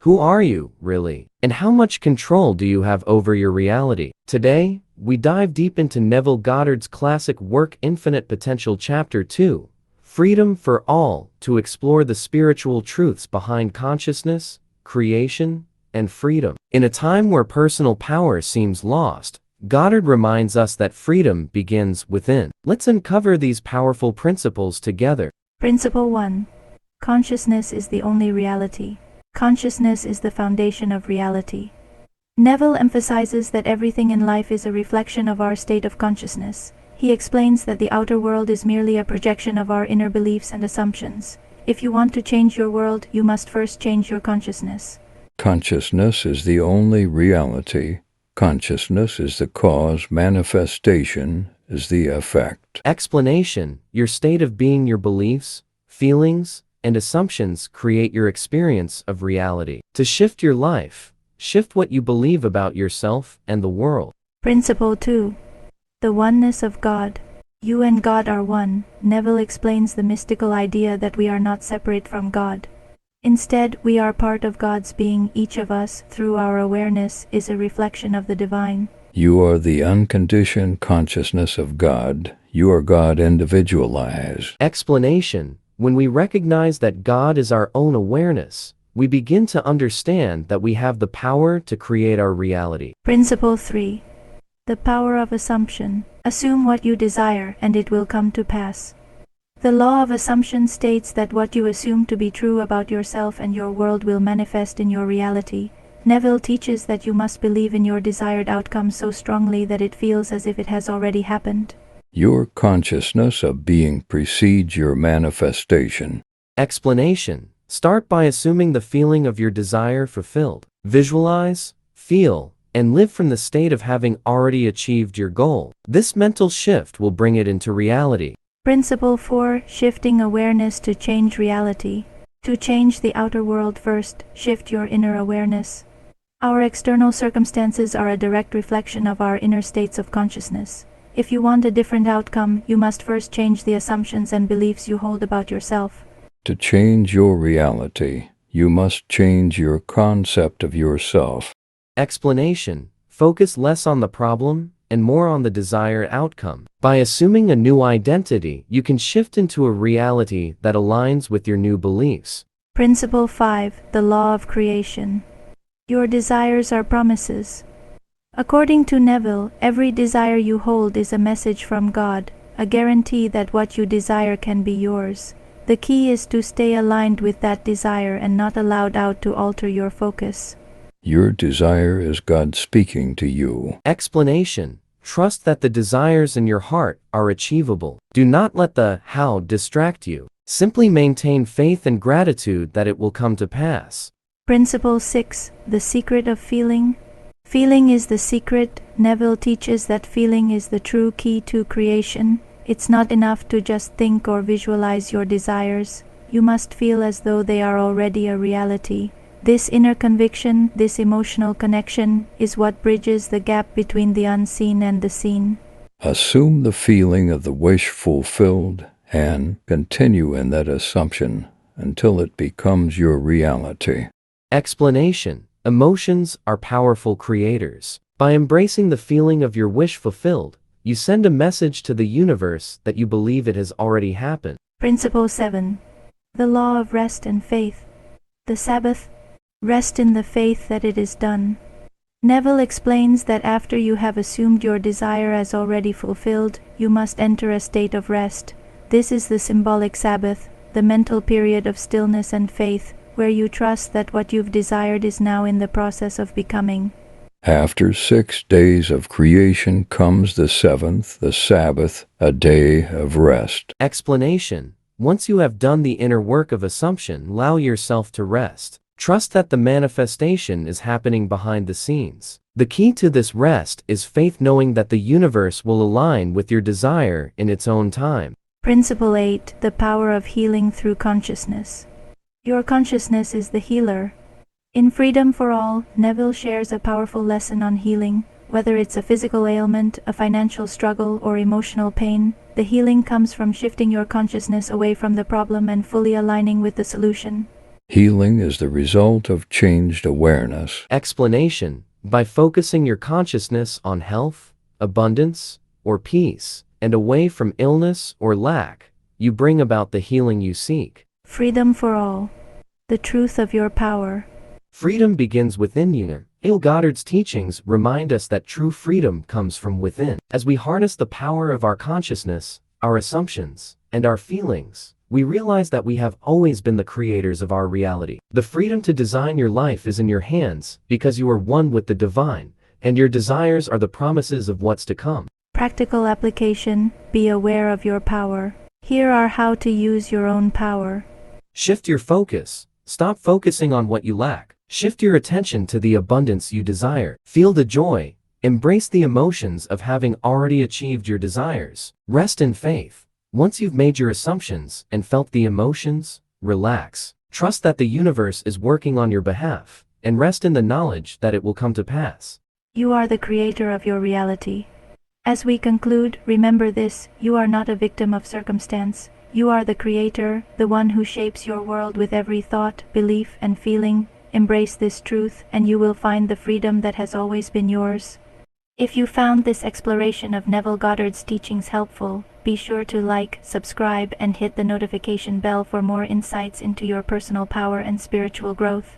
Who are you, really? And how much control do you have over your reality? Today, we dive deep into Neville Goddard's classic work Infinite Potential Chapter 2, Freedom for All, to explore the spiritual truths behind consciousness, creation, and freedom. In a time where personal power seems lost, Goddard reminds us that freedom begins within. Let's uncover these powerful principles together. Principle 1. Consciousness is the only reality. Consciousness is the foundation of reality. Neville emphasizes that everything in life is a reflection of our state of consciousness. He explains that the outer world is merely a projection of our inner beliefs and assumptions. If you want to change your world, you must first change your consciousness. Consciousness is the only reality. Consciousness is the cause, manifestation is the effect. Explanation: your state of being, your beliefs, feelings, and assumptions create your experience of reality. To shift your life, shift what you believe about yourself and the world. Principle 2. The oneness of God. You and God are one. Neville explains the mystical idea that we are not separate from God. Instead, we are part of God's being. Each of us, through our awareness, is a reflection of the divine. You are the unconditioned consciousness of God. You are God individualized. Explanation: when we recognize that God is our own awareness, we begin to understand that we have the power to create our reality. Principle 3. The power of assumption. Assume what you desire and it will come to pass. The law of assumption states that what you assume to be true about yourself and your world will manifest in your reality. Neville teaches that you must believe in your desired outcome so strongly that it feels as if it has already happened. Your consciousness of being precedes your manifestation. Explanation: start by assuming the feeling of your desire fulfilled. Visualize, feel, and live from the state of having already achieved your goal. This mental shift will bring it into reality. Principle 4. Shifting awareness to change reality. To change the outer world first, shift your inner awareness. Our external circumstances are a direct reflection of our inner states of consciousness. If you want a different outcome, you must first change the assumptions and beliefs you hold about yourself. To change your reality, you must change your concept of yourself. Explanation: focus less on the problem and more on the desired outcome. By assuming a new identity, you can shift into a reality that aligns with your new beliefs. Principle 5. The law of creation. Your desires are promises. According to Neville, every desire you hold is a message from God, a guarantee that what you desire can be yours. The key is to stay aligned with that desire and not allow doubt to alter your focus. Your desire is God speaking to you. Explanation: trust that the desires in your heart are achievable. Do not let the how distract you. Simply maintain faith and gratitude that it will come to pass. Principle 6. The secret of feeling. Feeling is the secret. Neville teaches that feeling is the true key to creation. It's not enough to just think or visualize your desires. You must feel as though they are already a reality. This inner conviction, this emotional connection, is what bridges the gap between the unseen and the seen. Assume the feeling of the wish fulfilled and continue in that assumption until it becomes your reality. Explanation: emotions are powerful creators. By embracing the feeling of your wish fulfilled, you send a message to the universe that you believe it has already happened. Principle 7. The law of rest and faith. The Sabbath. Rest in the faith that it is done. Neville explains that after you have assumed your desire as already fulfilled, you must enter a state of rest. This is the symbolic Sabbath, the mental period of stillness and faith, where you trust that what you've desired is now in the process of becoming. After 6 days of creation comes the seventh, the Sabbath, a day of rest. Explanation: once you have done the inner work of assumption, allow yourself to rest. Trust that the manifestation is happening behind the scenes. The key to this rest is faith, knowing that the universe will align with your desire in its own time. Principle 8. The power of healing through consciousness. Your consciousness is the healer. In Freedom for All, Neville shares a powerful lesson on healing. Whether it's a physical ailment, a financial struggle, or emotional pain, the healing comes from shifting your consciousness away from the problem and fully aligning with the solution. Healing is the result of changed awareness. Explanation: by focusing your consciousness on health, abundance, or peace, and away from illness or lack, you bring about the healing you seek. Freedom for all. The truth of your power. Freedom begins within you. Neville Goddard's teachings remind us that true freedom comes from within. As we harness the power of our consciousness, our assumptions, and our feelings, we realize that we have always been the creators of our reality. The freedom to design your life is in your hands because you are one with the divine, and your desires are the promises of what's to come. Practical application. Be aware of your power. Here are how to use your own power. Shift your focus. Stop focusing on what you lack. Shift your attention to the abundance you desire. Feel the joy. Embrace the emotions of having already achieved your desires. Rest in faith. Once you've made your assumptions and felt the emotions, relax. Trust that the universe is working on your behalf, and rest in the knowledge that it will come to pass. You are the creator of your reality. As we conclude, remember this: you are not a victim of circumstance. You are the creator, the one who shapes your world with every thought, belief, and feeling. Embrace this truth, and you will find the freedom that has always been yours. If you found this exploration of Neville Goddard's teachings helpful, be sure to like, subscribe, and hit the notification bell for more insights into your personal power and spiritual growth.